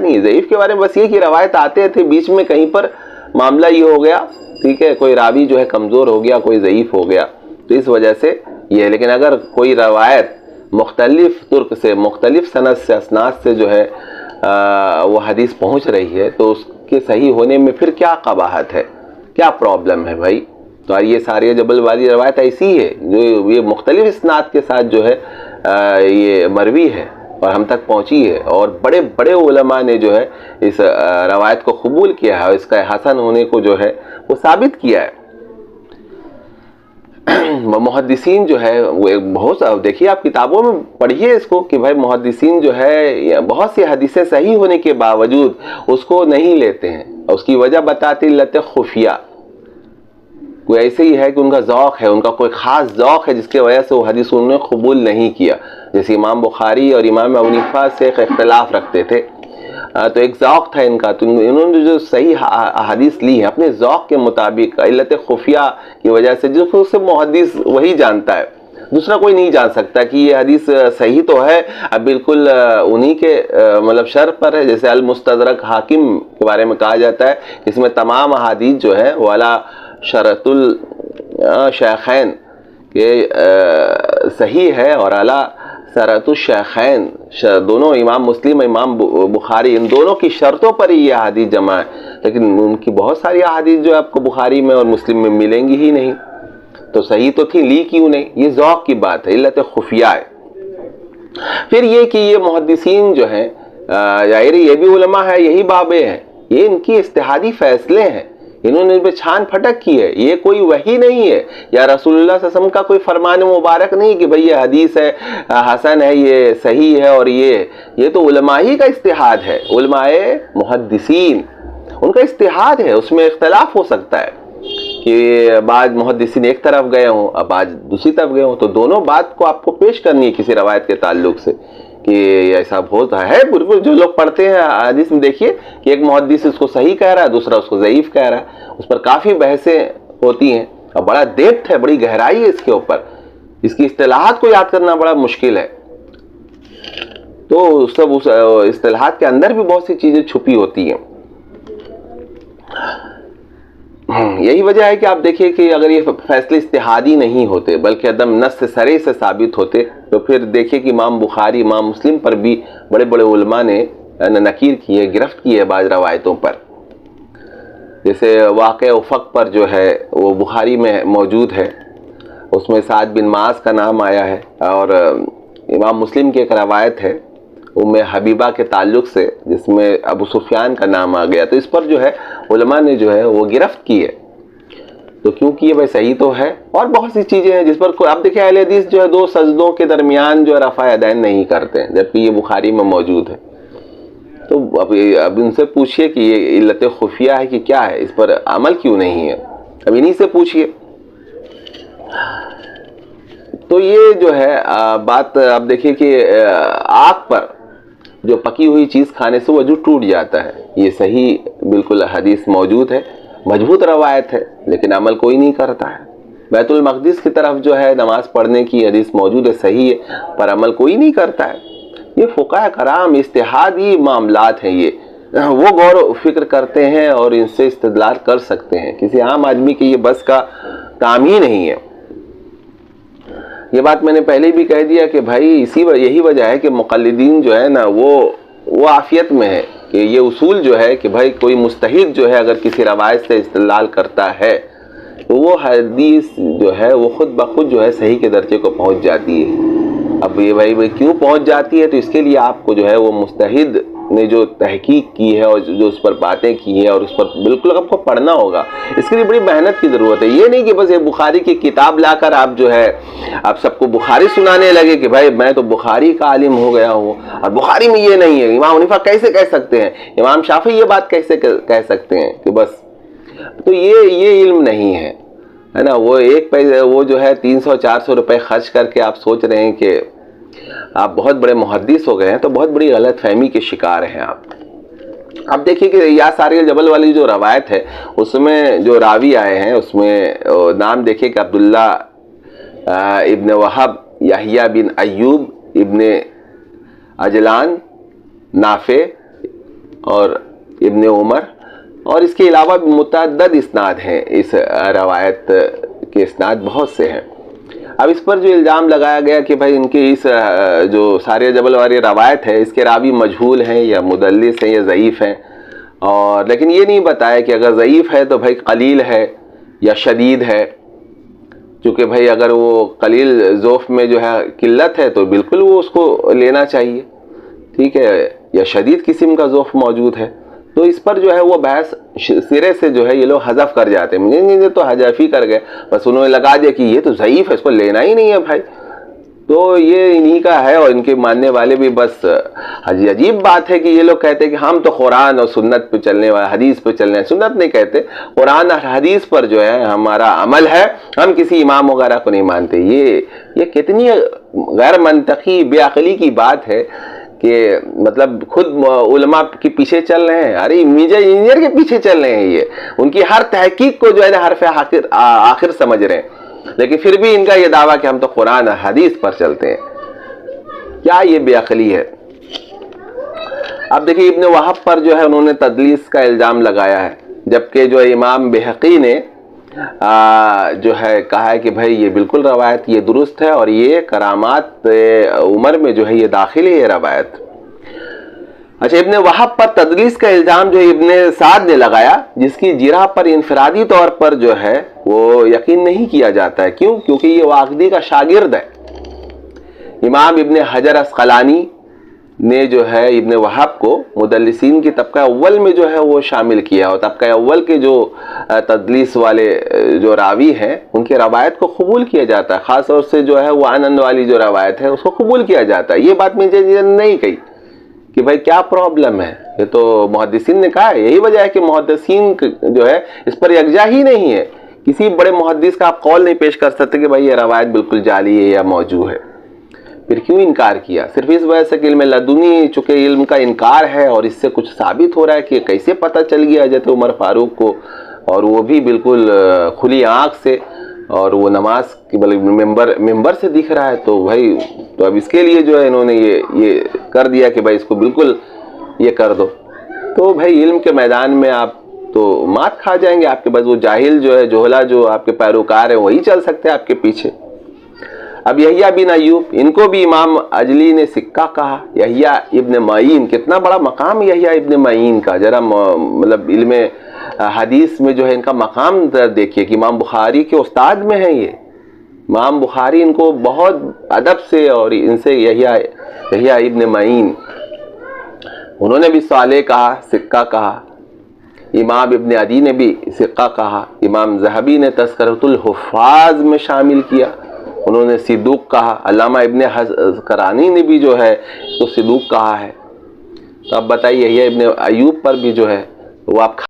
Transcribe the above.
نہیں ہے. ضعیف کے بارے میں بس یہ کہ روایت آتے تھے بیچ میں کہیں پر معاملہ یہ ہو گیا, ٹھیک ہے, کوئی راوی جو ہے کمزور ہو گیا, کوئی ضعیف ہو گیا, تو اس وجہ سے یہ ہے. لیکن اگر کوئی روایت مختلف طرق سے, مختلف سند سے, اسناد سے جو ہے وہ حدیث پہنچ رہی ہے, تو اس کے صحیح ہونے میں پھر کیا قباحت ہے, کیا پرابلم ہے بھائی؟ تو یہ ساریہ جبل والی روایت ایسی ہے جو یہ مختلف اسناد کے ساتھ جو ہے یہ مروی ہے اور ہم تک پہنچی ہے, اور بڑے بڑے علماء نے جو ہے اس روایت کو قبول کیا ہے اور اس کا حسن ہونے کو جو ہے وہ ثابت کیا ہے. محدثین جو ہے وہ بہت, دیکھیے آپ کتابوں میں پڑھیے اس کو کہ بھائی محدثین جو ہے بہت سی حدیثیں صحیح ہونے کے باوجود اس کو نہیں لیتے ہیں. اس کی وجہ بتاتے علت خفیہ, کوئی ایسے ہی ہے کہ ان کا ذوق ہے, ان کا کوئی خاص ذوق ہے جس کی وجہ سے وہ حدیث انہوں نے قبول نہیں کیا. جیسے امام بخاری اور امام ابو حنیفہ سے ایک اختلاف رکھتے تھے, تو ایک ذوق تھا ان کا, تو انہوں نے جو صحیح حدیث لی ہے اپنے ذوق کے مطابق علت خفیہ کی وجہ سے, جو سے محدث وہی جانتا ہے, دوسرا کوئی نہیں جان سکتا کہ یہ حدیث صحیح تو ہے, اب بالکل انہی کے مطلب شرط پر ہے. جیسے المستدرک حاکم کے بارے میں کہا جاتا ہے اس میں تمام احادیث جو ہے وہ علی شرط الشیخین کہ صحیح ہے, اور اعلیٰ شرط الشیخین, دونوں امام مسلم امام بخاری ان دونوں کی شرطوں پر ہی یہ احادیث جمع ہے. لیکن ان کی بہت ساری احادیث جو آپ کو بخاری میں اور مسلم میں ملیں گی ہی نہیں, تو صحیح تو تھی, لی کیوں نہیں؟ یہ ذوق کی بات ہے, علت خفیہ ہے. پھر یہ کہ یہ محدثین جو ہیں ظاہر یہ بھی علماء ہے, یہی بابیں ہیں, یہ ان کی اجتہادی فیصلے ہیں, انہوں نے ان پہ چھان پھٹک کی ہے. یہ کوئی وحی نہیں ہے یا رسول اللہ صلی اللہ علیہ وسلم کا کوئی فرمان مبارک نہیں کہ بھئی یہ حدیث ہے, حسن ہے, یہ صحیح ہے, اور یہ تو علماء ہی کا اجتہاد ہے. علماء محدثین ان کا اجتہاد ہے, اس میں اختلاف ہو سکتا ہے کہ بعض محدثین ایک طرف گئے ہوں, اب بعض دوسری طرف گئے ہوں, تو دونوں بات کو آپ کو پیش کرنی ہے کسی روایت کے تعلق سے کہ ایسا ہوتا ہے. بالکل جو لوگ پڑھتے ہیں حدیث میں دیکھیے کہ ایک محدث اس کو صحیح کہہ رہا ہے, دوسرا اس کو ضعیف کہہ رہا ہے, اس پر کافی بحثیں ہوتی ہیں اور بڑا ڈیپتھ ہے, بڑی گہرائی ہے اس کے اوپر, اس کی اصطلاحات کو یاد کرنا بڑا مشکل ہے. تو سب اس اصطلاحات کے اندر بھی بہت سی چیزیں چھپی ہوتی ہیں. یہی وجہ ہے کہ آپ دیکھیے کہ اگر یہ فیصلے اجتہادی نہیں ہوتے بلکہ عدم نص سرے سے ثابت ہوتے, تو پھر دیکھیے کہ امام بخاری امام مسلم پر بھی بڑے بڑے علماء نے نکیر کی ہے, گرفت کی ہے بعض روایتوں پر. جیسے واقع افق پر جو ہے وہ بخاری میں موجود ہے, اس میں سعد بن معاذ کا نام آیا ہے, اور امام مسلم کی ایک روایت ہے ام حبیبہ کے تعلق سے جس میں ابو سفیان کا نام آ گیا. تو اس پر جو ہے علماء نے جو ہے وہ گرفت کی ہے. تو کیونکہ یہ بھائی صحیح تو ہے, اور بہت سی چیزیں ہیں جس پر آپ دیکھیں اہل حدیث جو ہے 2 سجدوں کے درمیان جو ہے رفع یدین نہیں کرتے ہیں, جبکہ یہ بخاری میں موجود ہے. تو اب ان سے پوچھئے کہ یہ علت خفیہ ہے کہ کیا ہے, اس پر عمل کیوں نہیں ہے, اب انہی سے پوچھئے. تو یہ جو ہے بات آپ دیکھیے کہ آگ پر جو پکی ہوئی چیز کھانے سے وضو ٹوٹ جاتا ہے, یہ صحیح بالکل حدیث موجود ہے, مضبوط روایت ہے, لیکن عمل کوئی نہیں کرتا ہے. بیت المقدس کی طرف جو ہے نماز پڑھنے کی حدیث موجود ہے, صحیح ہے, پر عمل کوئی نہیں کرتا ہے. یہ فقہاء کرام اجتہادی معاملات ہیں, یہ وہ غور و فکر کرتے ہیں اور ان سے استدلال کر سکتے ہیں. کسی عام آدمی کے یہ بس کا کام ہی نہیں ہے. یہ بات میں نے پہلے بھی کہہ دیا کہ بھائی یہی وجہ ہے کہ مقلدین جو ہے نا وہ عافیت میں ہے کہ یہ اصول جو ہے کہ بھائی کوئی مجتہد جو ہے اگر کسی روایت سے استدلال کرتا ہے تو وہ حدیث جو ہے وہ خود بخود جو ہے صحیح کے درجے کو پہنچ جاتی ہے. اب یہ بھائی کیوں پہنچ جاتی ہے, تو اس کے لیے آپ کو جو ہے وہ مجتہد نے جو تحقیق کی ہے اور جو اس پر باتیں کی ہے اور اس پر بالکل آپ کو پڑھنا ہوگا. اس کے لیے بڑی محنت کی ضرورت ہے. یہ نہیں کہ بس ایک بخاری کی کتاب لا کر آپ جو ہے آپ سب کو بخاری سنانے لگے کہ بھائی میں تو بخاری کا عالم ہو گیا ہوں اور بخاری میں یہ نہیں ہے. امام حنیفہ کیسے کہہ سکتے ہیں, امام شافعی یہ بات کیسے کہہ سکتے ہیں کہ بس, تو یہ علم نہیں ہے نا. وہ ایک پیسے وہ جو ہے 300-400 روپے خرچ کر کے آپ سوچ رہے ہیں کہ آپ بہت بڑے محدث ہو گئے ہیں, تو بہت بڑی غلط فہمی کے شکار ہیں آپ. اب دیکھیے کہ یا ساری الجبل والی جو روایت ہے اس میں جو راوی آئے ہیں اس میں نام دیکھیے کہ عبداللہ ابن وہب, یحییٰ بن ایوب, ابن عجلان, نافع اور ابن عمر، اور اس کے علاوہ بھی متعدد اسناد ہیں، اس روایت کے اسناد بہت سے ہیں۔ اب اس پر جو الزام لگایا گیا کہ بھائی ان کی اس جو ساریہ جبل والی روایت ہے اس کے راوی مجہول ہیں یا مدلس ہیں یا ضعیف ہیں، اور لیکن یہ نہیں بتایا کہ اگر ضعیف ہے تو بھائی قلیل ہے یا شدید ہے، چونکہ بھائی اگر وہ قلیل ذوف میں جو ہے قلت ہے تو بالکل وہ اس کو لینا چاہیے، ٹھیک ہے، یا شدید قسم کا ذوف موجود ہے۔ تو اس پر جو ہے وہ بحث سرے سے جو ہے یہ لوگ حذف کر جاتے ہیں، یہ تو حذف ہی کر گئے، بس انہوں نے لگا دیا کہ یہ تو ضعیف ہے، اس کو لینا ہی نہیں ہے بھائی۔ تو یہ انہی کا ہے، اور ان کے ماننے والے بھی بس عجیب بات ہے کہ یہ لوگ کہتے ہیں کہ ہم تو قرآن اور سنت پہ چلنے والے، حدیث پہ چلنے والے، سنت نہیں کہتے، قرآن اور حدیث پر جو ہے ہمارا عمل ہے، ہم کسی امام وغیرہ کو نہیں مانتے۔ یہ کتنی غیر منطقی بے عقلی کی بات ہے کہ مطلب خود علماء کے پیچھے چل رہے ہیں، ارے انجینئر کے پیچھے چل رہے ہیں، یہ ان کی ہر تحقیق کو جو ہے نا حرف آخر سمجھ رہے ہیں، لیکن پھر بھی ان کا یہ دعویٰ کہ ہم تو قرآن حدیث پر چلتے ہیں، کیا یہ بے عقلی ہے۔ اب دیکھیں ابن وہب پر جو ہے انہوں نے تدلیس کا الزام لگایا ہے، جبکہ جو امام بہقی نے جو ہے کہا ہے کہ بھائی یہ بالکل روایت یہ درست ہے، اور یہ کرامات عمر میں جو ہے یہ داخل ہے یہ روایت۔ اچھا، ابن وہب پر تدلیس کا الزام جو ابن سعد نے لگایا، جس کی جرح پر انفرادی طور پر جو ہے وہ یقین نہیں کیا جاتا ہے، کیوں؟ کیونکہ یہ واقدی کا شاگرد ہے۔ امام ابن حجر عسقلانی نے جو ہے ابن وہب کو مدلسین کی طبقہ اول میں جو ہے وہ شامل کیا، اور طبقہ اول کے جو تدلیس والے جو راوی ہیں ان کے روایت کو قبول کیا جاتا ہے، خاص طور سے جو ہے وہ آنند والی جو روایت ہے اس کو قبول کیا جاتا ہے۔ یہ بات مجھے نہیں کہی کہ بھائی کیا پرابلم ہے، یہ تو محدثین نے کہا ہے، یہی وجہ ہے کہ محدثین جو ہے اس پر یکجا ہی نہیں ہے، کسی بڑے محدث کا آپ قول نہیں پیش کر سکتے کہ بھائی یہ روایت بالکل جعلی ہے یا موضوع ہے۔ پھر کیوں انکار کیا؟ صرف اس وجہ سے کہ علم لدنی، چونکہ علم کا انکار ہے اور اس سے کچھ ثابت ہو رہا ہے کہ کیسے پتہ چل گیا حضرت عمر فاروق کو، اور وہ بھی بالکل کھلی آنکھ سے، اور وہ نماز کی ممبر سے دکھ رہا ہے، تو بھائی تو اب اس کے لیے جو ہے انہوں نے یہ کر دیا کہ بھائی اس کو بالکل یہ کر دو۔ تو بھائی علم کے میدان میں آپ تو مات کھا جائیں گے، آپ کے بعد وہ جاہل جو ہے، جوہلا جو آپ کے پیروکار ہیں وہی چل سکتے ہیں آپ کے پیچھے۔ اب یحییٰ بن ایوب، ان کو بھی امام عجلی نے سکہ کہا۔ یحییٰ ابن معین، کتنا بڑا مقام یحییٰ ابن معین کا، ذرا مطلب علم حدیث میں جو ہے ان کا مقام دیکھیے کہ امام بخاری کے استاد میں ہیں یہ، امام بخاری ان کو بہت ادب سے، اور ان سے یحییٰ ابن معین انہوں نے بھی صالح کہا، سکہ کہا۔ امام ابن عدی نے بھی سکہ کہا، امام ذہبی نے تذکرۃ الحفاظ میں شامل کیا، انہوں نے صدوق کہا، علامہ ابن کرانی نے بھی جو ہے تو صدوق کہا ہے۔ تو اب بتائیے یحییٰ ابن ایوب پر بھی جو ہے وہ آپ